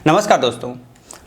नमस्कार दोस्तों।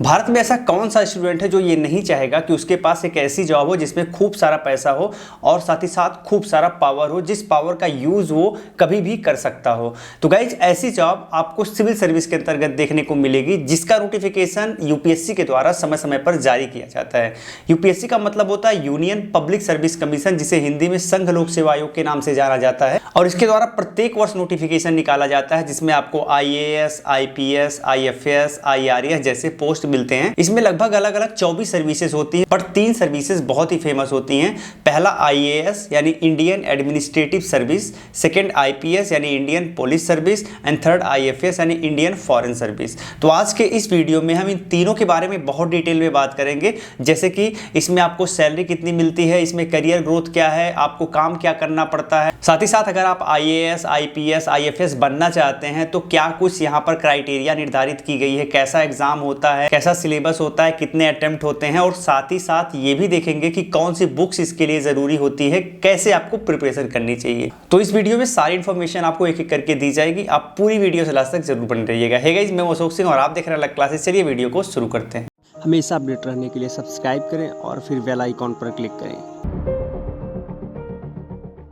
भारत में ऐसा कौन सा स्टूडेंट है जो ये नहीं चाहेगा कि उसके पास एक ऐसी जॉब हो जिसमें खूब सारा पैसा हो और साथ ही साथ खूब सारा पावर हो, जिस पावर का यूज़ वो कभी भी कर सकता हो। तो गाइज ऐसी जॉब आपको सिविल सर्विस के अंतर्गत देखने को मिलेगी, जिसका नोटिफिकेशन यूपीएससी के द्वारा समय समय पर जारी किया जाता है। यूपीएससी का मतलब होता है यूनियन पब्लिक सर्विस कमीशन, जिसे हिंदी में संघ लोक सेवा आयोग के नाम से जाना जाता है। और इसके द्वारा प्रत्येक वर्ष नोटिफिकेशन निकाला जाता है, जिसमें आपको IAS, IPS, IFS, IRS जैसे पोस्ट मिलते हैं। इसमें लगभग अलग अलग 24 सर्विसेज होती हैं, पर 3 सर्विसेज बहुत ही फेमस होती हैं। पहला IAS यानी Indian administrative service, second IPS यानी Indian police service and third IFS यानी इंडियन फॉरेन सर्विस। तो आज के इस वीडियो में हम इन तीनों के बारे में बहुत डिटेल में बात करेंगे, जैसे कि इसमें आपको सैलरी कितनी मिलती है, इसमें करियर ग्रोथ क्या है, आपको काम क्या करना पड़ता है, साथ ही साथ अगर आप IAS, IPS, IFS बनना चाहते हैं तो क्या कुछ यहाँ पर क्राइटेरिया निर्धारित की गई है, कैसा एग्जाम होता है, कैसा सिलेबस होता है, कितने अटेम्प्ट होते हैं, और साथ ही साथ ये भी देखेंगे कि कौन सी बुक्स इसके लिए जरूरी होती है, कैसे आपको प्रिपरेशन करनी चाहिए। तो इस वीडियो में सारी इन्फॉर्मेशन आपको एक एक करके दी जाएगी। आप पूरी वीडियो से लास्ट तक जरूर बने रहिएगा। हे गाइस, मैं अशोक सिंह और आप देख रहे हैं अलग क्लासेस। चलिए वीडियो को शुरू करते हैं। हमेशा अपडेट रहने के लिए सब्सक्राइब करें और फिर बेल आइकॉन पर क्लिक करें।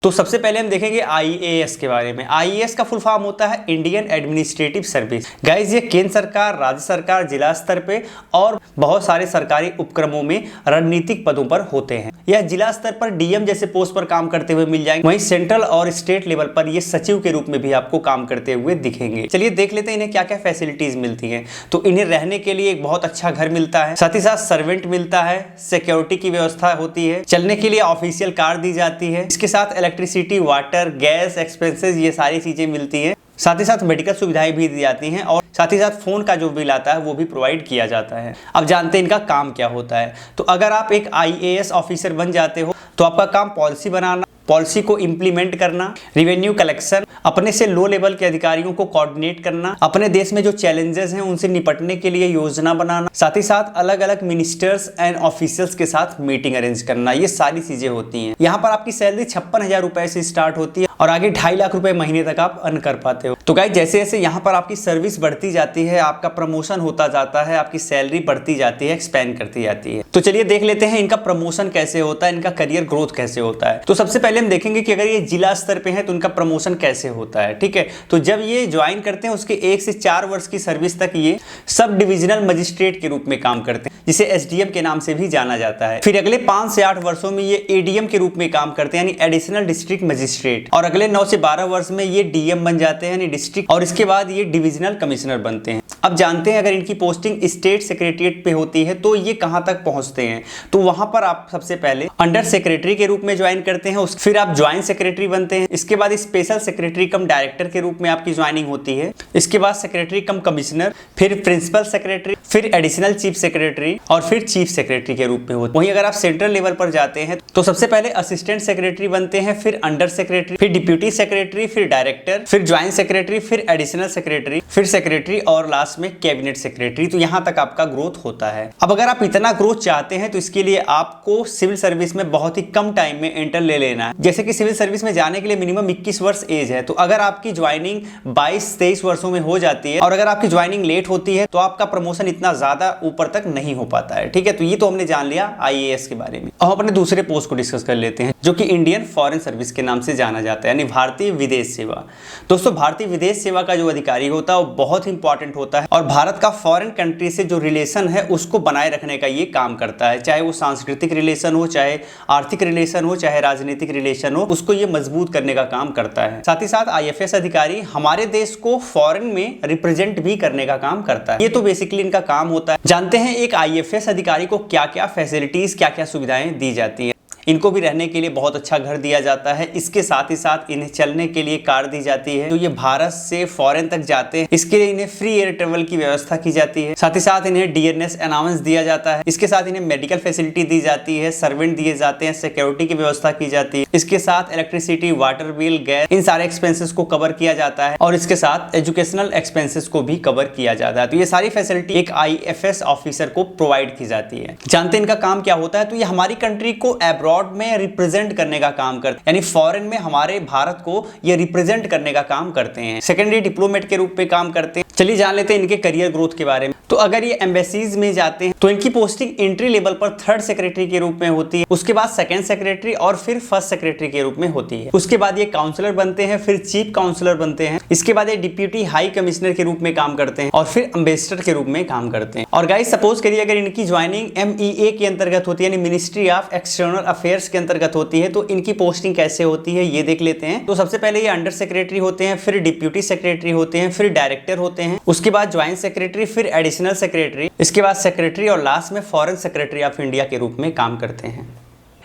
तो सबसे पहले हम देखेंगे IAS के बारे में। IAS का फुल फॉर्म होता है इंडियन एडमिनिस्ट्रेटिव सर्विस। गाइज, ये केंद्र सरकार, राज्य सरकार, जिला स्तर पे और बहुत सारे सरकारी उपक्रमों में रणनीतिक पदों पर होते हैं। यह जिला स्तर पर DM जैसे पोस्ट पर काम करते हुए मिल जाएंगे, वहीं सेंट्रल और स्टेट लेवल पर ये सचिव के रूप में भी आपको काम करते हुए दिखेंगे। चलिए देख लेते हैं इन्हें क्या क्या फैसिलिटीज मिलती हैं। तो इन्हें रहने के लिए एक बहुत अच्छा घर मिलता है, साथ ही साथ सर्वेंट मिलता है, सिक्योरिटी की व्यवस्था होती है, चलने के लिए ऑफिशियल कार दी जाती है, इसके साथ इलेक्ट्रिसिटी, वाटर, गैस एक्सपेंसेस, ये सारी चीजें मिलती हैं। साथ ही साथ मेडिकल सुविधाएं भी दी जाती हैं और साथ ही साथ फोन का जो बिल आता है वो भी प्रोवाइड किया जाता है। अब जानते हैं इनका काम क्या होता है। तो अगर आप एक IAS ऑफिसर बन जाते हो तो आपका काम पॉलिसी बनाना, पॉलिसी को इंप्लीमेंट करना, रेवेन्यू कलेक्शन, अपने से लो लेवल के अधिकारियों को कोऑर्डिनेट करना, अपने देश में जो चैलेंजेस हैं उनसे निपटने के लिए योजना बनाना, साथ ही साथ अलग अलग मिनिस्टर्स एंड ऑफिसर्स के साथ मीटिंग अरेंज करना, ये सारी चीजें होती हैं। यहाँ पर आपकी सैलरी 56,000 रुपए से स्टार्ट होती है और आगे 2.5 लाख रुपए महीने तक आप अर्न कर पाते हो। तो गाइस, जैसे जैसे यहाँ पर आपकी सर्विस बढ़ती जाती है, आपका प्रमोशन होता जाता है, आपकी सैलरी बढ़ती जाती है, एक्सपेंड करती जाती है। तो चलिए देख लेते हैं इनका प्रमोशन कैसे होता है, इनका करियर ग्रोथ कैसे होता है। तो सबसे पहले हम देखेंगे कि अगर ये जिला स्तर पे है तो उनका प्रमोशन कैसे होता है। ठीक है, तो जब ये ज्वाइन करते हैं उसके 1 से 4 वर्ष की सर्विस तक ये सब डिविजनल मजिस्ट्रेट के रूप में काम करते हैं, जिसे SDM के नाम से भी जाना जाता है। फिर अगले 5 से 8 वर्षों में ये ADM के रूप में काम करते हैं, यानी एडिशनल डिस्ट्रिक्ट मजिस्ट्रेट, और अगले 9 से 12 वर्ष में ये DM बन जाते हैं, यानी डिस्ट्रिक्ट, और इसके बाद ये डिविजनल कमिश्नर बनते हैं। अब जानते हैं अगर इनकी पोस्टिंग स्टेट सेक्रेटरीट पे होती है तो ये कहां तक पहुंचते हैं। तो वहां पर आप सबसे पहले अंडर सेक्रेटरी के रूप में ज्वाइन करते हैं, फिर आप ज्वाइंट सेक्रेटरी बनते हैं, इसके बाद स्पेशल सेक्रेटरी कम डायरेक्टर के रूप में आपकी ज्वाइनिंग होती है, इसके बाद सेक्रेटरी कम कमिश्नर, फिर प्रिंसिपल सेक्रेटरी, फिर एडिशनल चीफ सेक्रेटरी और फिर चीफ सेक्रेटरी के रूप में होते हैं। वहीं अगर आप सेंट्रल लेवल पर जाते हैं तो सबसे पहले असिस्टेंट सेक्रेटरी बनते हैं, फिर अंडर सेक्रेटरी, फिर डिप्यूटी सेक्रेटरी, फिर डायरेक्टर, फिर ज्वाइंट सेक्रेटरी, फिर एडिशनल सेक्रेटरी, फिर सेक्रेटरी और लास्ट में कैबिनेट सेक्रेटरी। तो यहां तक आपका ग्रोथ होता है। अब अगर आप इतना ग्रोथ चाहते हैं तो इसके लिए आपको सिविल सर्विस में बहुत ही कम टाइम में एंटर ले लेना है। जैसे कि सिविल सर्विस में जाने के लिए मिनिमम 21 वर्ष एज है, तो अगर आपकी ज्वाइनिंग 22-23 वर्षों में हो जाती है और अगर आपकी ज्वाइनिंग लेट होती है तो आपका प्रमोशन इतना ज्यादा ऊपर तक नहीं हो पाता है। ठीक है, तो ये तो हमने जान लिया IAS के बारे में। अब अपने दूसरे पोस्ट को डिस्कस कर लेते हैं, जो कि इंडियन फॉरेन सर्विस के नाम से जाना जाता है, यानी भारतीय विदेश सेवा। दोस्तों, भारतीय विदेश सेवा का जो अधिकारी होता है वो बहुत इंपॉर्टेंट होता है और भारत का फॉरेन कंट्री से जो रिलेशन है उसको बनाए रखने का ये काम करता है। चाहे वो सांस्कृतिक रिलेशन हो, चाहे आर्थिक रिलेशन हो, चाहे राजनीतिक रिलेशन हो, उसको ये मजबूत करने का काम करता है। साथ ही साथ IFS अधिकारी हमारे देश को फॉरेन में रिप्रेजेंट भी करने का काम करता है। ये तो बेसिकली इनका काम होता है। जानते हैं एक IFS अधिकारी को क्या क्या फैसिलिटीज, क्या क्या सुविधाएं दी जाती है। इनको भी रहने के लिए बहुत अच्छा घर दिया जाता है, इसके साथ ही साथ इन्हें चलने के लिए कार दी जाती है। तो ये भारत से फॉरेन तक जाते हैं, इसके लिए इन्हें फ्री एयर ट्रेवल की व्यवस्था की जाती है। साथ ही साथ इन्हें DNS अलाउंस दिया जाता है, इसके साथ इन्हें मेडिकल फैसिलिटी दी जाती है, सर्वेंट दिए जाते हैं, सिक्योरिटी की व्यवस्था की जाती है, इसके साथ इलेक्ट्रिसिटी, वाटर बिल, गैस, इन सारे एक्सपेंसेस को कवर किया जाता है और इसके साथ एजुकेशनल एक्सपेंसेस को भी कवर किया जाता है। तो ये सारी फैसिलिटी एक IFS ऑफिसर को प्रोवाइड की जाती है। जानते हैं इनका काम क्या होता है। तो ये हमारी कंट्री को अब्रॉड अब्रॉड में रिप्रेजेंट करने का काम करते हैं, यानी फॉरेन में हमारे भारत को ये रिप्रेजेंट करने का काम करते हैं। सेकेंडरी डिप्लोमेट के रूप में काम करते हैं। चलिए जान लेते हैं इनके करियर ग्रोथ के बारे में। तो अगर ये एम्बेसीज में जाते हैं तो इनकी पोस्टिंग एंट्री लेवल पर 3rd सेक्रेटरी के रूप में होती है, उसके बाद 2nd सेक्रेटरी और फिर 1st सेक्रेटरी के रूप में होती है। उसके बाद ये काउंसलर बनते हैं, फिर चीफ काउंसलर बनते हैं, इसके बाद ये डिप्यूटी हाई कमिश्नर के रूप में काम करते हैं और फिर एम्बेसडर के रूप में काम करते हैं। और गाइस सपोज करिए अगर इनकी ज्वाइनिंग MEA के अंतर्गत होती है, यानी मिनिस्ट्री ऑफ एक्सटर्नल अफेयर्स के अंतर्गत होती है, तो इनकी पोस्टिंग कैसे होती है ये देख लेते हैं। तो सबसे पहले ये अंडर सेक्रेटरी होते हैं, फिर डिप्यूटी सेक्रेटरी होते हैं, फिर डायरेक्टर होते हैं, उसके बाद ज्वाइंट सेक्रेटरी, फिर एडिशनल सेक्रेटरी, इसके बाद सेक्रेटरी और लास्ट में फॉरेन सेक्रेटरी ऑफ इंडिया के रूप में काम करते हैं।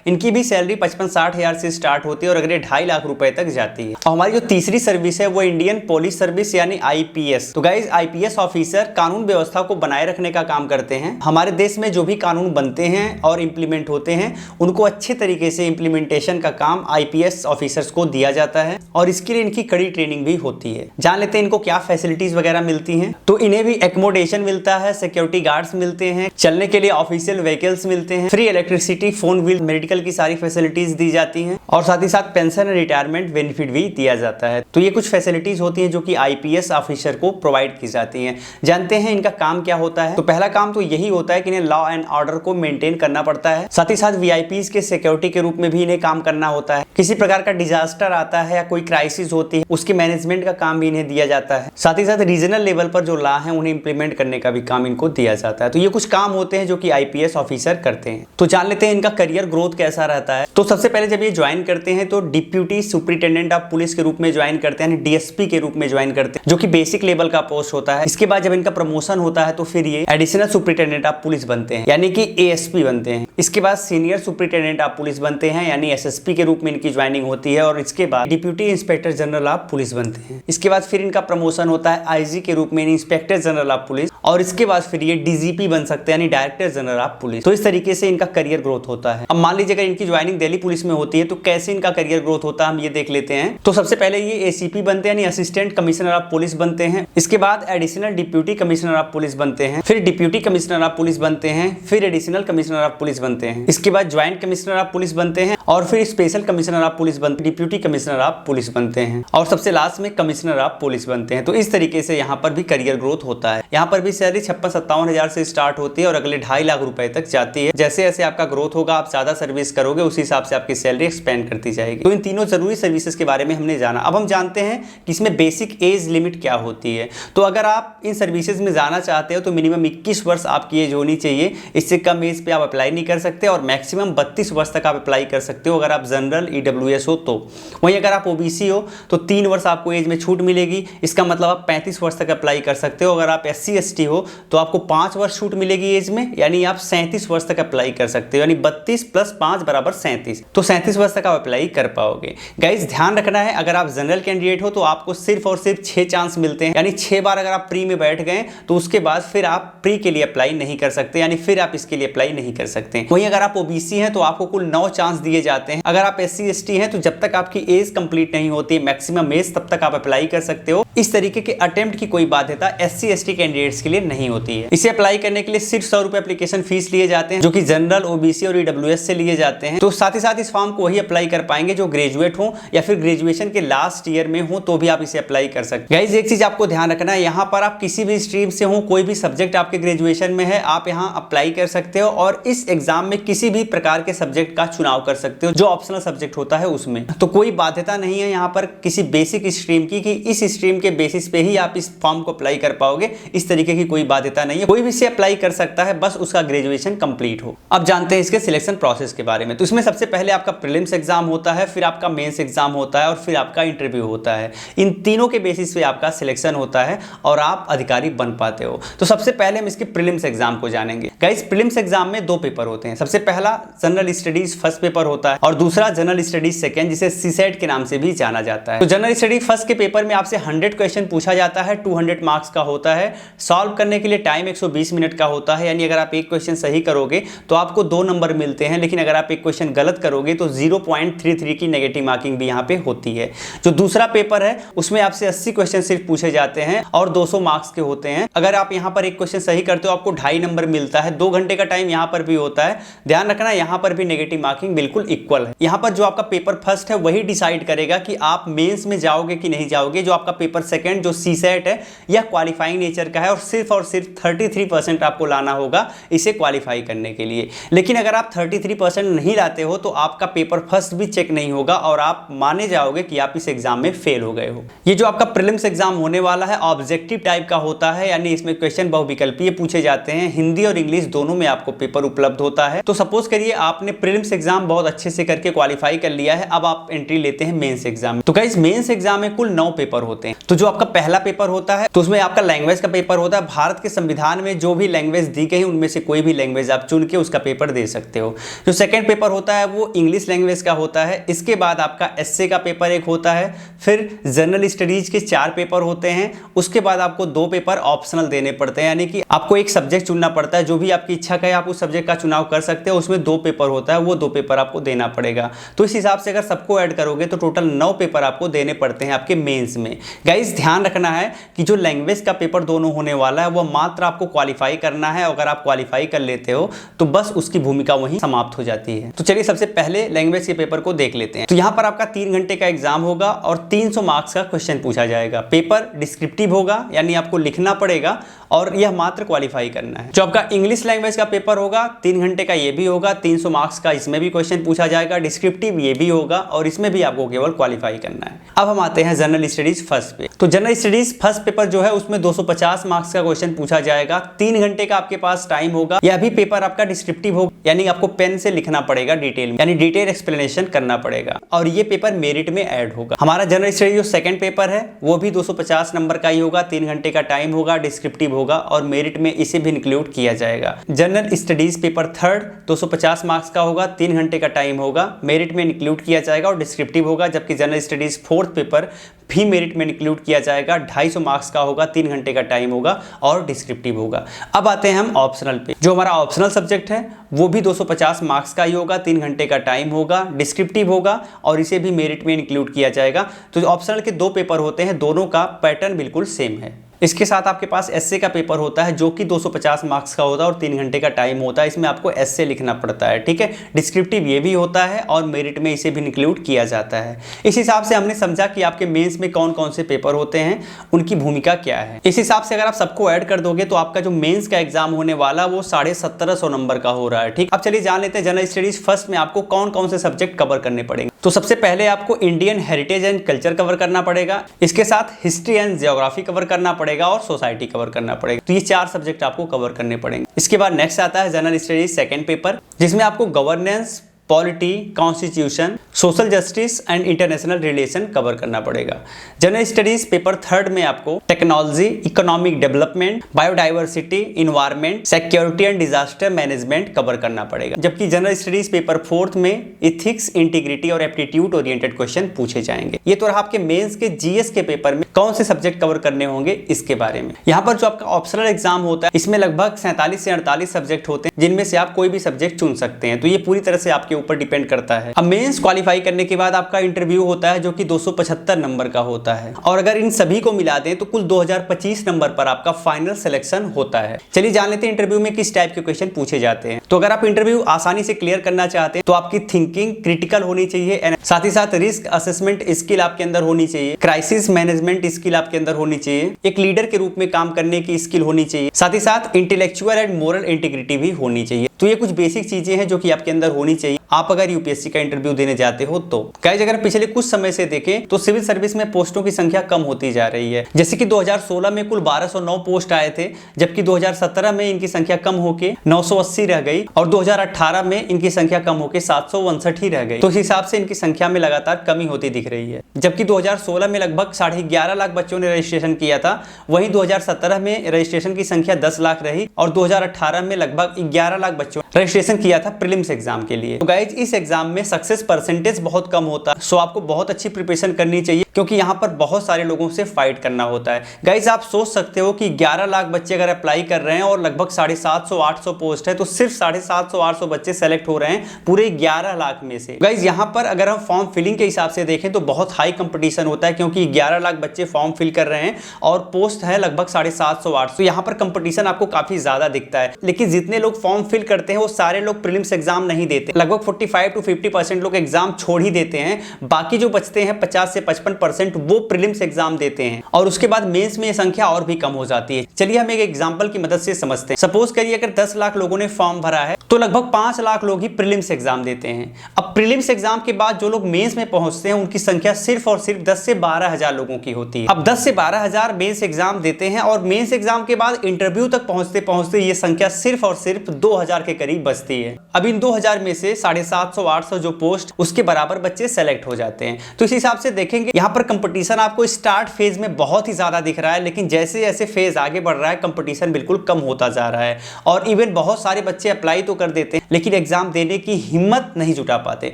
इनकी भी सैलरी 55-60 हज़ार से स्टार्ट होती है और अगले 2.5 लाख रुपए तक जाती है। और हमारी जो तीसरी सर्विस है वो इंडियन पुलिस सर्विस यानी IPS। तो गाइज IPS ऑफिसर कानून व्यवस्था को बनाए रखने का काम करते हैं। हमारे देश में जो भी कानून बनते हैं और इम्प्लीमेंट होते हैं उनको अच्छे तरीके से इम्प्लीमेंटेशन का काम IPS ऑफिसर्स को दिया जाता है और इसके लिए इनकी कड़ी ट्रेनिंग भी होती है। जान लेते हैं इनको क्या फैसिलिटीज वगैरह मिलती हैं। तो इन्हें भी एकोमोडेशन मिलता है, सिक्योरिटी गार्ड्स मिलते हैं, चलने के लिए ऑफिशियल व्हीकल्स मिलते हैं, free electricity, phone bill, medical की सारी फैसिलिटीज दी जाती हैं और साथ ही साथ पेंशन और रिटायरमेंट बेनिफिट भी दिया जाता है। तो ये कुछ फैसिलिटीज होती हैं जो कि IPS ऑफिसर को प्रोवाइड की जाती हैं। जानते हैं इनका काम क्या होता है। तो पहला काम तो यही होता है कि इन्हें लॉ एंड ऑर्डर को मेंटेन करना पड़ता है, साथ ही साथ VIPs के सिक्योरिटी के रूप में भी इन्हें काम करना होता है। किसी प्रकार का डिजास्टर आता है या कोई क्राइसिस होती है उसके मैनेजमेंट का काम भी इन्हें दिया जाता है। साथ ही साथ रीजनल लेवल पर जो लॉ है उन्हें इंप्लीमेंट करने का भी काम इनको दिया जाता है। तो ये कुछ काम होते हैं जो कि IPS ऑफिसर करते हैं। तो जान लेते हैं इनका करियर ग्रोथ कैसा रहता है। तो सबसे पहले जब ये ज्वाइन करते हैं तो डिप्यूटी सुपरिटेंडेंट ऑफ पुलिस के रूप में ज्वाइन करते हैं, DSP के रूप में ज्वाइन करते हैं, जो कि बेसिक लेवल का पोस्ट होता है। इसके बाद जब इनका प्रमोशन होता है तो फिर ये एडिशनल सुपरिटेंडेंट ऑफ पुलिस बनते हैं, यानी कि ASP बनते हैं। इसके बाद सीनियर सुपरिटेंडेंट ऑफ पुलिस बनते हैं, यानी SSP के रूप में इनकी ज्वाइनिंग होती है और इसके बाद deputy inspector general of police बनते हैं। इसके बाद फिर इनका प्रमोशन होता है IG के रूप में, इंस्पेक्टर जनरल ऑफ पुलिस, और इसके बाद फिर ये DGP बन सकते हैं, यानी डायरेक्टर जनरल ऑफ पुलिस। तो इस तरीके से इनका करियर ग्रोथ होता है। अब मान लीजिए अगर इनकी ज्वाइनिंग दिल्ली पुलिस में होती है तो कैसे इनका करियर ग्रोथ होता है हम ये देख लेते हैं। तो सबसे पहले ये ACP बनते हैं, यानी असिस्टेंट कमिश्नर ऑफ पुलिस बनते हैं। इसके बाद additional deputy commissioner of police बनते हैं, फिर डिप्यूटी कमिश्नर ऑफ पुलिस बनते हैं, फिर एडिशनल कमिश्नर ऑफ पुलिस बनते हैं। इसके बाद ज्वाइंट कमिश्नर ऑफ पुलिस बनते हैं और फिर स्पेशल कमिश्नर ऑफ पुलिस बनते हैं, डिप्यूटी कमिश्नर ऑफ पुलिस बनते हैं और सबसे लास्ट में कमिश्नर ऑफ पुलिस बनते हैं। तो इस तरीके से यहाँ पर भी करियर ग्रोथ होता है। यहाँ पर भी सैलरी 56-57 हज़ार से स्टार्ट होती है और अगले 2.5 लाख रुपए तक जाती है। जैसे जैसे आपका ग्रोथ होगा, आप ज्यादा सर्विस करोगे, उस हिसाब से आपकी सैलरी एक्सपेंड करती जाएगी। तो इन तीनों जरूरी सर्विसेज के बारे में हमने जाना। अब हम जानते हैं कि इसमें बेसिक एज लिमिट क्या होती है। तो अगर आप इन सर्विसेज में जाना चाहते हो तो मिनिमम 21 वर्ष आपकी एज होनी चाहिए। इससे कम एज पे आप अप्लाई नहीं कर सकते और मैक्सिमम 32 वर्ष तक आप अप्लाई कर सकते हो अगर आप जनरल EWS हो तो। वहीं अगर आप OBC हो तो 3 वर्ष आपको एज में छूट मिलेगी। इसका मतलब आप 35 वर्ष तक अप्लाई कर सकते हो। अगर आप SC ST हो तो आपको 5 वर्ष छूट मिलेगी एज में, यानी आप 37 वर्ष तक अप्लाई कर सकते हो, यानी 32 + 5 = 37। तो 37 वर्ष तक आप अप्लाई कर पाओगे। गाइस ध्यान रखना है, अगर आप जनरल कैंडिडेट हो तो आपको सिर्फ और सिर्फ 6 चांस मिलते हैं, यानी 6 बार अगर आप प्री में बैठ गए तो उसके बाद फिर आप प्री के लिए अप्लाई नहीं कर सकते, यानी फिर आप इसके लिए अप्लाई नहीं कर सकते। वहीं अगर आप OBC हैं तो आपको कुल 9 चांस दिए जाते हैं। अगर आप SC ST हैं तो जब तक आपकी एज कंप्लीट नहीं होती, मैक्सिमम एज, तब तक आप अप्लाई कर सकते हो। इस तरीके के अटेम्प्ट की कोई बाध्यता SC ST कैंडिडेट्स के लिए नहीं होती है। इसे अप्लाई करने के लिए सिर्फ 100 रुपए एप्लीकेशन फीस लिए जाते हैं, जो कि जनरल, OBC और EWS से लिए जाते हैं। तो साथ ही साथ इस फॉर्म को वही अप्लाई कर पाएंगे जो ग्रेजुएट हो या फिर ग्रेजुएशन के लास्ट ईयर में हो, तो भी आप इसे अप्लाई कर सकते हैं। गाइस एक चीज आपको ध्यान रखना है, यहाँ पर आप किसी भी स्ट्रीम से हो, कोई भी सब्जेक्ट आपके ग्रेजुएशन में है, आप यहाँ अप्लाई कर सकते हो और इस एग्जाम में किसी भी प्रकार के सब्जेक्ट का चुनाव कर सकते हो जो ऑप्शनल सब्जेक्ट होता है उसमें। तो कोई बाध्यता नहीं है यहाँ पर किसी बेसिक स्ट्रीम की कि इस स्ट्रीम के बेसिस पे ही आप इस फॉर्म को अप्लाई कर पाओगे, इस तरीके की कोई बाध्यता नहीं है। कोई भी इसे अप्लाई कर सकता है, बस उसका ग्रेजुएशन कंप्लीट हो। अब जानते हैं इसके सिलेक्शन प्रोसेस के बारे में। तो इसमें सबसे पहले आपका प्रीलिम्स एग्जाम होता है, फिर आपका मेंस एग्जाम होता है और फिर आपका इंटरव्यू होता है। इन तीनों के बेसिस पे आपका सिलेक्शन होता है और आप अधिकारी बन पाते हो। तो सबसे पहले हम इसके प्रीलिम्स एग्जाम को जानेंगे। गाइस प्रीलिम्स एग्जाम में 2 पेपर होते हैं। सबसे पहला जनरल स्टडीज फर्स्ट पेपर होता है और दूसरा जनरल स्टडीज सेकंड, जिसे CSAT के नाम से भी जाना जाता है। तो जनरल स्टडी फर्स्ट के पेपर में आपसे 100 क्वेश्चन पूछा जाता है, 200 मार्क्स का होता है। सॉल्व करने के लिए टाइम 120 मिनट का होता है, यानी अगर आप एक क्वेश्चन सही करोगे तो आपको 2 नंबर मिलते हैं, लेकिन अगर आप एक क्वेश्चन गलत करोगे तो 0.5 0.33 की नेगेटिव मार्किंग भी यहाँ पे होती है। जो दूसरा पेपर है उसमें आपसे 80 क्वेश्चन सिर्फ पूछे जाते हैं और 200 मार्क्स के होते हैं। अगर आप यहाँ पर एक क्वेश्चन सही करते हो आपको 2.5 नंबर मिलता है। 2 घंटे का टाइम यहाँ पर भी होता है। ध्यान रखना यहाँ पर भी नेगेटिव मार्किंग बिल्कुल इक्वल है। यहाँ पर जो आपका पेपर फर्स्ट है वही डिसाइड करेगा कि आप मेंस में जाओगे कि नहीं जाओगे। जो आपका पेपर सेकंड जो सीसेट है यह क्वालिफाइंग नेचर का है और सिर्फ 33% आपको लाना होगा इसे क्वालिफाई करने के लिए। लेकिन अगर आप 33% नहीं लाते हो तो आपका पेपर फर्स्ट भी चेक नहीं होगा और आप माने जाओगे कि आप इस एग्जाम में फेल हो गए हो। ये जो आपका प्रीलिम्स एग्जाम होने वाला है ऑब्जेक्टिव टाइप का होता है, यानी इसमें क्वेश्चन बहुविकल्पीय पूछे जाते हैं। हिंदी और इंग्लिश दोनों में आपको पेपर उपलब्ध होता है। तो सपोज करिए आपने प्रीलिम्स एग्जाम बहुत अच्छे से करके क्वालिफाई कर लिया है, अब आप एंट्री लेते हैं मेंस एग्जाम में। तो गाइस मेंस एग्जाम में कुल 9 पेपर होते हैं। तो जो आपका पहला पेपर होता है तो उसमें आपका लैंग्वेज का पेपर होता है। भारत के संविधान में जो भी लैंग्वेज दी गई उनमें से कोई भी लैंग्वेज आप चुन के उसका पेपर दे सकते हो। जो सेकंड पेपर होता है वो इंग्लिश लैंग्वेज का होता है। इसके बाद आपका एसए का पेपर एक होता है, फिर जनरल स्टडीज के 4 पेपर होते हैं। उसके बाद आपको 2 पेपर ऑप्शनल देने पड़ते हैं, यानी कि आपको एक सब्जेक्ट चुनना पड़ता है। जो भी आपकी इच्छा का है आप उस सब्जेक्ट का चुनाव कर सकते हो। उसमें 2 पेपर होता है, वो 2 पेपर आपको देना पड़ेगा। तो इस हिसाब से अगर सबको ऐड करोगे तो टोटल 9 पेपर आपको देने पड़ते हैं आपके मेंस में। गाइस ध्यान रखना है कि जो लैंग्वेज का पेपर दोनों होने वाला है वो मात्र आपको क्वालिफाई करना है। अगर आप क्वालिफाई कर लेते हो तो बस उसकी भूमिका वहीं समाप्त हो जाती है। तो चलिए सबसे पहले लैंग्वेज के पेपर को देख लेते हैं। तो यहाँ पर आपका 3 घंटे का एग्जाम होगा और 300 मार्क्स का क्वेश्चन पूछा जाएगा। पेपर डिस्क्रिप्टिव होगा, यानी आपको लिखना पड़ेगा और यह मात्र क्वालिफाई करना है। जो आपका इंग्लिश लैंग्वेज का पेपर होगा 3 घंटे का ये भी होगा, 300 मार्क्स का इसमें भी क्वेश्चन पूछा जाएगा। डिस्क्रिप्टिव ये भी होगा और इसमें भी आपको केवल क्वालिफाई करना है। अब हम आते हैं जनरल स्टडीज फर्स्ट पे। तो जनरल स्टडीज फर्स्ट पेपर जो है उसमें 250 मार्क्स का क्वेश्चन पूछा जाएगा। 3 घंटे का आपके पास टाइम होगा। यह भी पेपर आपका डिस्क्रिप्टिव होगा, यानी आपको पेन से लिखना पड़ेगा डिटेल में, यानी डिटेल एक्सप्लेनेशन करना पड़ेगा और ये पेपर मेरिट में ऐड होगा। हमारा जनरल स्टडीज जो सेकंड पेपर है वो भी 250 नंबर का ही होगा। 3 घंटे का टाइम होगा, डिस्क्रिप्टिव होगा और मेरिट में इसे भी इंक्लूड किया जाएगा। General studies paper third 250 marks का होगा, 3 घंटे का टाइम होगा, मेरिट में इंक्लूड किया जाएगा और डिस्क्रिप्टिव होगा। जबकि जनरल स्टडीज फोर्थ पेपर भी मेरिट में इंक्लूड किया जाएगा, 250 मार्क्स का होगा, 3 घंटे का टाइम होगा और डिस्क्रिप्टिव होगा। अब आते हैं हम ऑप्शनल पे। जो हमारा ऑप्शनल सब्जेक्ट है वो भी 250 मार्क्स का ही होगा, 3 घंटे का टाइम होगा, डिस्क्रिप्टिव होगा और इसे भी मेरिट में इंक्लूड किया जाएगा। तो ऑप्शनल के 2 पेपर होते हैं, दोनों का पैटर्न बिल्कुल सेम है। इसके साथ आपके पास एसए का पेपर होता है जो कि 250 मार्क्स का होता है और 3 घंटे का टाइम होता है। इसमें आपको एसए लिखना पड़ता है, ठीक है। डिस्क्रिप्टिव ये भी होता है और मेरिट में इसे भी इंक्लूड किया जाता है। इस हिसाब से हमने समझा कि आपके मेंस में कौन कौन से पेपर होते हैं, उनकी भूमिका क्या है। इस हिसाब से अगर आप सबको ऐड कर दोगे तो आपका जो मेंस का एग्जाम होने वाला वो 1750 नंबर का हो रहा है, ठीक। अब चलिए जान लेते हैं जनरल स्टडीज फर्स्ट में आपको कौन कौन से सब्जेक्ट कवर करने पड़ेंगे। तो सबसे पहले आपको Indian heritage and culture cover करना पड़ेगा। इसके साथ हिस्ट्री एंड ज्योग्राफी कवर करना पड़ेगा और सोसाइटी कवर करना पड़ेगा। तो ये 4 सब्जेक्ट आपको कवर करने पड़ेंगे। इसके बाद नेक्स्ट आता है जनरल स्टडीज सेकंड पेपर, जिसमें आपको governance, polity, constitution, social justice and international relation cover करना पड़ेगा। जनरल स्टडीज पेपर थर्ड में आपको technology, economic development, biodiversity, environment, security and disaster management cover करना पड़ेगा। जबकि जनरल स्टडीज पेपर फोर्थ में इथिक्स, इंटीग्रिटी और एप्टीट्यूड ओरिएंटेड क्वेश्चन पूछे जाएंगे। ये तो रहा आपके मेंस के जीएस के पेपर में कौन से सब्जेक्ट कवर करने होंगे इसके बारे में। यहाँ पर जो आपका ऑप्शनल एग्जाम होता है इसमें लगभग 47 से 48 सब्जेक्ट होते हैं, जिनमें से आप कोई भी सब्जेक्ट चुन सकते हैं। तो ये पूरी तरह से आपके ऊपर डिपेंड करता है। अब मेंस क्वालिफाई करने के बाद आपका इंटरव्यू होता है जो कि 275 नंबर का होता है और अगर इन सभी को मिला दें तो कुल 2025 नंबर पर आपका फाइनल सिलेक्शन होता है। चलिए जान लेते हैं इंटरव्यू में किस टाइप के क्वेश्चन पूछे जाते हैं। तो अगर आप इंटरव्यू आसानी से क्लियर करना चाहते हैं तो आपकी थिंकिंग क्रिटिकल होनी चाहिए, साथ ही साथ रिस्क असेसमेंट स्किल आपके अंदर होनी चाहिए, क्राइसिस मैनेजमेंट स्किल आपके अंदर होनी चाहिए, एक लीडर के रूप में काम करने की स्किल होनी चाहिए, साथ ही साथ इंटेलेक्चुअल एंड मोरल इंटीग्रिटी भी होनी चाहिए। तो ये कुछ बेसिक चीजें हैं जो कि आपके अंदर होनी चाहिए आप अगर यूपीएससी का इंटरव्यू देने जाते हो तो। गाइस अगर पिछले कुछ समय से देखें तो सिविल सर्विस में पोस्टों की संख्या कम होती जा रही है। जैसे कि 2016 में कुल 1209 पोस्ट आए थे, जबकि 2017 में इनकी संख्या कम होके 980 रह गई और 2018 में इनकी संख्या कम होके 759 ही रह गई। तो इस हिसाब से इनकी संख्या में लगातार कमी होती दिख रही है। जबकि 2016 में लगभग 11.5 लाख बच्चों ने रजिस्ट्रेशन किया था, वहीं 2017 में रजिस्ट्रेशन की संख्या 10 लाख रही और 2018 में लगभग 11 लाख बच्चों रजिस्ट्रेशन किया था प्रीलिम्स एग्जाम के लिए। तो गाइज इस एग्जाम में सक्सेस परसेंटेज बहुत कम होता है, सो आपको बहुत अच्छी प्रिपरेशन करनी चाहिए क्योंकि यहाँ पर बहुत सारे लोगों से फाइट करना होता है। गाइज आप सोच सकते हो कि 11 लाख बच्चे अगर अप्लाई कर रहे हैं और लगभग 750-800 पोस्ट है, तो सिर्फ 750-800 बच्चे सेलेक्ट हो रहे हैं पूरे 11 लाख में से। गाइज यहाँ पर अगर हम फॉर्म फिलिंग के हिसाब से देखें तो बहुत हाई कंपटीशन होता है क्योंकि 11 लाख बच्चे फॉर्म फिल कर रहे हैं और पोस्ट है लगभग 750-800। यहाँ पर कंपटीशन आपको काफी ज्यादा दिखता है, लेकिन जितने लोग फॉर्म फिल करते हैं वो सारे लोग प्रीलिम्स एग्जाम नहीं देते। लगभग 45-50% लोग एग्जाम छोड़ ही देते हैं, बाकी जो बचते हैं 50 से 55% वो प्रीलिम्स एग्जाम देते हैं और उसके बाद मेंस में ये संख्या और भी कम हो जाती है। चलिए हम एक एग्जांपल की मदद से समझते हैं। सपोज करिए अगर 10 लाख लोगों ने फॉर्म भरा है तो लगभग 5 लाख लोग ही प्रीलिम्स एग्जाम देते हैं। अब प्रीलिम्स एग्जाम के बाद जो लोग मेंस में पहुंचते हैं उनकी संख्या सिर्फ और सिर्फ 10 से 12 हजार लोगों की होती है। अब 10 से 12 हजार मेंस एग्जाम देते हैं और मेंस एग्जाम के बाद इंटरव्यू तक पहुंचते पहुंचते ये संख्या सिर्फ और सिर्फ 2000 के करीब बचती है। अब इन 2000 में से 750-800 जो पोस्ट उसके बराबर बच्चे सेलेक्ट हो जाते हैं। तो इस हिसाब से देखेंगे यहाँ पर कंपटीशन आपको स्टार्ट फेज में बहुत ही ज्यादा दिख रहा है, लेकिन जैसे जैसे फेज आगे बढ़ रहा है कंपटीशन बिल्कुल कम होता जा रहा है और इवन बहुत सारे बच्चे अप्लाई तो कर देते हैं लेकिन एग्जाम देने की हिम्मत नहीं जुटा पाते,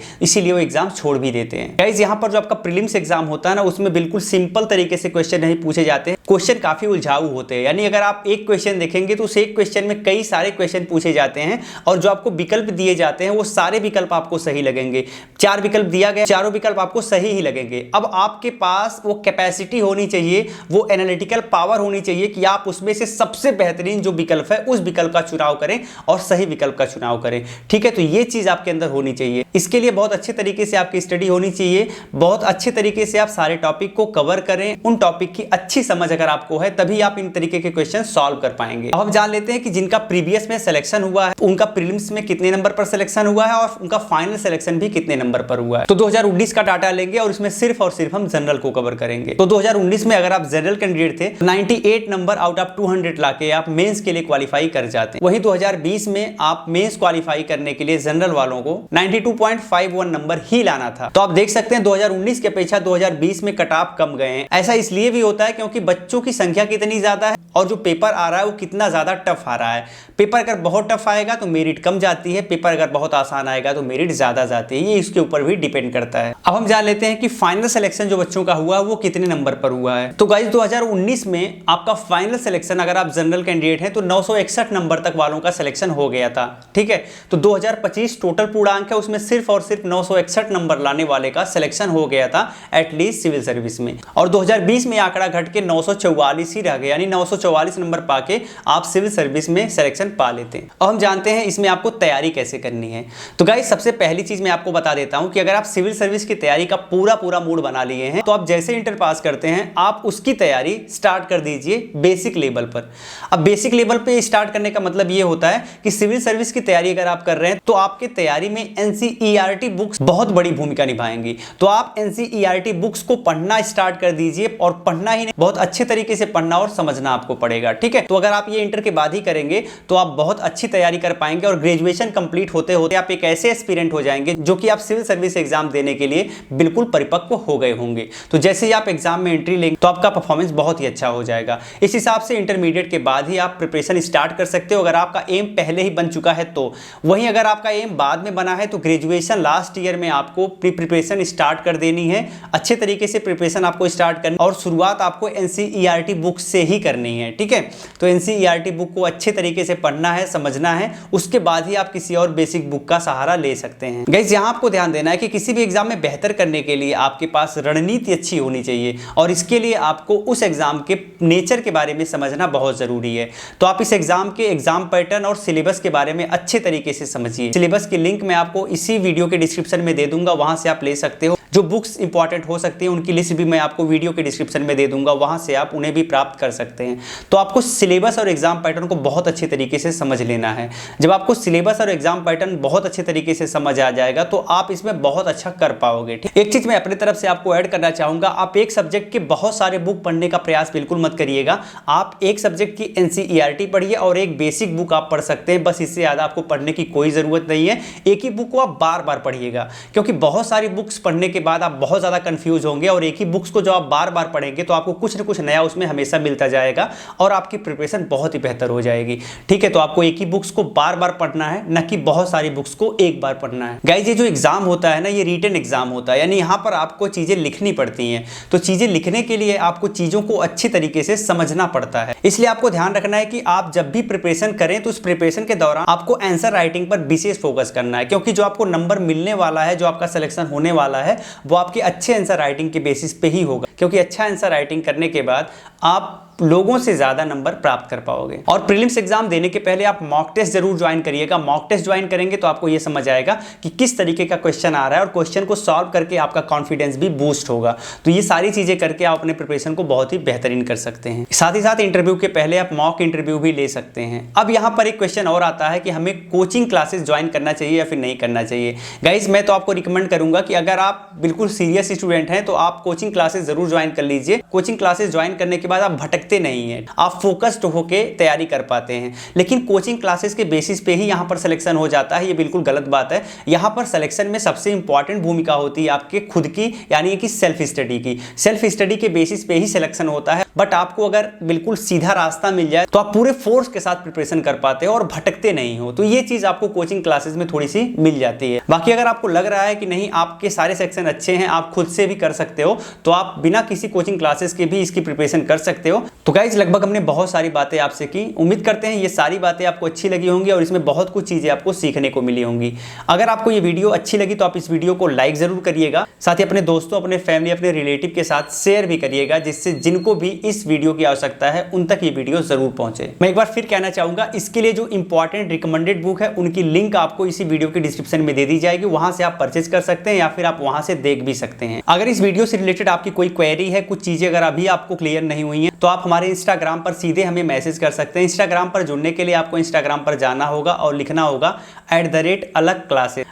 इसीलिए वो एग्जाम छोड़ भी देते हैं। गाइस यहाँ पर जो आपका प्रीलिम्स एग्जाम होता है ना, उसमें बिल्कुल सिंपल तरीके से क्वेश्चन नहीं पूछे जाते हैं, क्वेश्चन काफी उलझाऊ होते हैं। यानी अगर आप एक क्वेश्चन देखेंगे तो उस एक क्वेश्चन में कई सारे क्वेश्चन पूछे जाते हैं और जो आपको विकल्प दिए जाते हैं वो सारे विकल्प आपको सही लगेंगे। 4 विकल्प दिया गया, चारों विकल्प आपको सही ही लगेंगे। अब आपके पास वो कैपेसिटी होनी चाहिए, वो एनालिटिकल पावर होनी चाहिए कि आप उसमें से सबसे बेहतरीन जो विकल्प है उस विकल्प का चुनाव करें और सही विकल्प का चुनाव करें। ठीक है, तो ये चीज आपके अंदर होनी चाहिए। इसके लिए बहुत अच्छे तरीके से आपकी स्टडी होनी चाहिए, बहुत अच्छे तरीके से आप सारे टॉपिक को कवर करें। उन टॉपिक की अच्छी समझ अगर आपको है तभी आप इन तरीके के क्वेश्चन सॉल्व कर पाएंगे। अब हम जान लेते हैं कि जिनका प्रीवियस में सिलेक्शन हुआ है उनका प्रीलिम्स में कितने नंबर पर सिलेक्शन हुआ है और उनका फाइनल सिलेक्शन भी कितने नंबर पर हुआ है। तो 2019 का डाटा लेंगे और इसमें सिर्फ और सिर्फ हम जनरल को कवर करेंगे। तो 2019 में अगर आप जनरल कैंडिडेट थे 98 नंबर आउट ऑफ 200 लाके आप मेंस के लिए क्वालिफाई कर जाते हैं। वहीं 2020 में आप मेंस क्वालिफाई करने के लिए जनरल वालों को 92.51 नंबर ही लाना था। तो आप देख सकते हैं 2019 की अपेक्षा 2020 में कट ऑफ कम गए हैं। ऐसा इसलिए भी होता है क्योंकि बच्चों की संख्या कितनी ज्यादा है और जो पेपर आ रहा है वो कितना ज्यादा टफ आ रहा है। पेपर अगर बहुत टफ आएगा तो मेरिट कम जाती है, पेपर अगर बहुत आसान आएगा तो मेरिट ज्यादा जाती है। ये इसके ऊपर भी डिपेंड करता है। अब हम जान लेते हैं कि फाइनल सिलेक्शन जो बच्चों का हुआ वो कितने नंबर पर हुआ है। तो गाइस 2019 में आपका फाइनल सिलेक्शन अगर आप जनरल कैंडिडेट हैं तो 961 नंबर तक वालों का सिलेक्शन हो गया था। ठीक है, तो 2025 टोटल पूर्णांक है उसमें सिर्फ और सिर्फ 961 नंबर लाने वाले का सिलेक्शन हो गया था एटलीस्ट सिविल सर्विस में। और 2020 में आंकड़ा घट के 944 ही रह गया, यानी 944 नंबर पाके आप सिविल सर्विस में सिलेक्शन पा लेते हैं। और हम जानते हैं इसमें आपको तैयारी कैसे करनी है। तो गाइस सबसे पहली चीज मैं आपको बता देता हूं कि अगर आप सिविल सर्विस की तैयारी का पूरा मूड बना लिए हैं तो आप जैसे इंटर पास करते हैं आप उसकी तैयारी स्टार्ट कर दीजिए बेसिक लेवल पर। अब बेसिक लेवल पे स्टार्ट करने का मतलब ये होता है कि सिविल सर्विस की तैयारी अगर आप कर रहे हैं तो आपके तैयारी में एनसीईआरटी बुक्स बहुत बड़ी भूमिका निभाएंगी। तो आप एनसीईआरटी बुक्स को पढ़ना स्टार्ट कर दीजिए और पढ़ना ही नहीं, बहुत अच्छे तरीके से पढ़ना और समझना आपको पड़ेगा। ठीक है, तो अगर आप ये इंटर के बाद ही करेंगे तो आप बहुत अच्छी तैयारी कर पाएंगे और ग्रेजुएशन कंप्लीट होते होते आप एक ऐसे एस्पिरेंट हो जाएंगे जो कि आप सिविल सर्विस एग्जाम देने के लिए बिल्कुल परिपक्व हो गए होंगे। तो जैसे ही आप एग्जाम में एंट्री लेंगे तो आपका परफॉर्मेंस बहुत ही अच्छा हो जाएगा। इस हिसाब से इंटरमीडिएट के बाद ही आप प्रिपरेशन स्टार्ट कर सकते हो अगर आपका एम पहले ही बन चुका है तो। वहीं अगर आपका एम बाद में बना है तो ग्रेजुएशन लास्ट ईयर में आपको प्रिपरेशन स्टार्ट कर देनी है। अच्छे तरीके से प्रिपरेशन आपको स्टार्ट करनी और शुरुआत आपको एनसीईआरटी बुक से ही करनी है। ठीक है, तो एनसीईआरटी बुक को अच्छे तरीके से पढ़ना है, समझना है, उसके बाद ही आप किसी और बेसिक बुक का सहारा ले सकते हैं। गाइस यहाँ आपको ध्यान देना है कि किसी भी एग्जाम में बेहतर करने के लिए आपके पास रणनीति अच्छी होनी चाहिए और इसके लिए आपको उस एग्जाम के नेचर के बारे में समझना बहुत जरूरी है। तो आप इस एग्जाम के एग्जाम पैटर्न और सिलेबस के बारे में अच्छे तरीके से समझिए। सिलेबस की लिंक मैं आपको इसी वीडियो के डिस्क्रिप्शन में दे दूंगा, वहां से आप ले सकते हो। जो बुक्स इंपॉर्टेंट हो सकती हैं उनकी लिस्ट भी मैं आपको वीडियो के डिस्क्रिप्शन में दे दूंगा, वहां से आप उन्हें भी प्राप्त कर सकते हैं। तो आपको सिलेबस और एग्जाम पैटर्न को बहुत अच्छे तरीके से समझ लेना है। जब आपको सिलेबस और एग्जाम पैटर्न बहुत अच्छे तरीके से समझ आ जाएगा तो आप इसमें बहुत अच्छा कर पाओगे। एक चीज मैं अपनी तरफ से आपको ऐड करना चाहूंगा, आप एक सब्जेक्ट के बहुत सारे बुक पढ़ने का प्रयास बिल्कुल मत करिएगा। आप एक सब्जेक्ट की एनसीईआरटी पढ़िए और एक बेसिक बुक आप पढ़ सकते हैं, बस इससे ज्यादा आपको पढ़ने की कोई जरूरत नहीं है। एक ही बुक को आप बार बार पढ़िएगा, क्योंकि बहुत सारी बुक्स पढ़ने के बाद आप बहुत ज़्यादा कंफ्यूज होंगे और एक ही बुक्स को जो आप बार बार पढ़ेंगे तो आपको कुछ ना कुछ नया उसमें हमेशा मिलता जाएगा और आपकी प्रिपरेशन बहुत ही बेहतर हो जाएगी। ठीक है, तो आपको एक ही बुक्स को बार बार पढ़ना है, न कि बहुत सारी बुक्स को एक बार पढ़ना है। गाइस, ये जो एग्जाम होता है ना, ये रिटन एग्जाम होता है, यानी यहाँ पर आपको चीज़ें लिखनी पड़ती हैं। तो चीज़ें लिखने के लिए आपको चीज़ों को अच्छी तरीके से समझना पड़ता है, इसलिए आपको ध्यान रखना है कि आप जब भी प्रिपरेशन करें तो उस प्रिपरेशन के दौरान आपको आंसर राइटिंग पर विशेष फोकस करना है, क्योंकि जो आपको नंबर मिलने वाला है, जो आपका सिलेक्शन होने वाला है, वो आपके अच्छे आंसर राइटिंग के बेसिस पे ही होगा, क्योंकि अच्छा आंसर राइटिंग करने के बाद आप लोगों से ज्यादा नंबर प्राप्त कर पाओगे। और प्रीलिम्स एग्जाम देने के पहले आप मॉक टेस्ट जरूर ज्वाइन करिएगा। मॉक टेस्ट ज्वाइन करेंगे तो आपको यह समझ आएगा कि किस तरीके का क्वेश्चन आ रहा है और क्वेश्चन को सॉल्व करके आपका कॉन्फिडेंस भी बूस्ट होगा। तो ये सारी चीजें करके आप अपने प्रिपरेशन को बहुत ही बेहतरीन कर सकते हैं। साथ ही साथ इंटरव्यू के पहले आप मॉक इंटरव्यू भी ले सकते हैं। अब यहाँ पर एक क्वेश्चन और आता है कि हमें कोचिंग क्लासेस ज्वाइन करना चाहिए या फिर नहीं करना चाहिए। गाइज, मैं तो आपको रिकमेंड करूंगा कि अगर आप बिल्कुल सीरियस स्टूडेंट हैं तो आप कोचिंग क्लासेस जरूर ज्वाइन कर लीजिए। कोचिंग क्लासेस ज्वाइन करने के बाद आप भटकते नहीं हैं, आप फोकस्ड होके तैयारी कर पाते हैं। लेकिन कोचिंग क्लासेस के बेसिस पे ही यहां पर सिलेक्शन हो जाता है, ये बिल्कुल गलत बात है। यहां पर सिलेक्शन में सबसे इंपॉर्टेंट भूमिका होती है आपके खुद की, यानी कि सेल्फ स्टडी की। सेल्फ स्टडी के बेसिस पे ही सिलेक्शन होता है। बट आपको अगर बिल्कुल सीधा रास्ता मिल जाए तो आप पूरे फोर्स के साथ प्रिपरेशन कर पाते हो और भटकते नहीं हो। तो ये चीज आपको कोचिंग क्लासेस में थोड़ी सी मिल जाती है। बाकी अगर आपको लग रहा है कि नहीं, आपके सारे सेक्शन अच्छे हैं, आप खुद से भी कर सकते हो, तो आप बिना किसी कोचिंग क्लासेस के भी इसकी प्रिपरेशन कर सकते हो। तो गाइज, लगभग हमने बहुत सारी बातें आपसे की। उम्मीद करते हैं ये सारी बातें आपको अच्छी लगी होंगी और इसमें बहुत कुछ चीजें आपको सीखने को मिली होंगी। अगर आपको ये वीडियो अच्छी लगी तो आप इस वीडियो को लाइक जरूर करिएगा, साथ ही अपने दोस्तों, अपने फैमिली, अपने रिलेटिव के साथ शेयर भी करिएगा, जिससे जिनको भी इस वीडियो की आवश्यकता है उन तक ये वीडियो जरूर पहुंचे। मैं एक बार फिर कहना चाहूंगा, इसके लिए जो इंपॉर्टेंट रिकमेंडेड बुक है उनकी लिंक आपको इसी वीडियो के डिस्क्रिप्शन में दे दी जाएगी। वहां से आप परचेज कर सकते हैं या फिर आप वहां से देख भी सकते हैं। अगर इस वीडियो से रिलेटेड आपकी कोई क्वेरी है, कुछ चीजें अगर अभी आपको क्लियर नहीं हुई है, तो आप हमारे इंस्टाग्राम पर सीधे हमें मैसेज कर सकते हैं। इंस्टाग्राम पर जुड़ने के लिए आपको इंस्टाग्राम पर जाना होगा और लिखना होगा @अलग क्लासेस,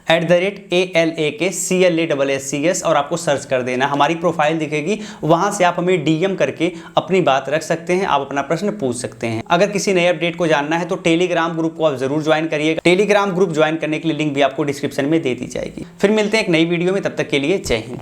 @ALAKCLASSCS, और आपको सर्च कर देना, हमारी प्रोफाइल दिखेगी। वहां से आप हमें DM करके अपनी बात रख सकते हैं, आप अपना प्रश्न पूछ सकते हैं। अगर किसी नए अपडेट को जानना है तो टेलीग्राम ग्रुप को आप जरूर ज्वाइन करिएगा। टेलीग्राम ग्रुप ज्वाइन करने के लिए लिंक भी आपको डिस्क्रिप्शन में दे दी जाएगी। फिर मिलते हैं एक नई वीडियो में, तब तक के लिए जय हिंद।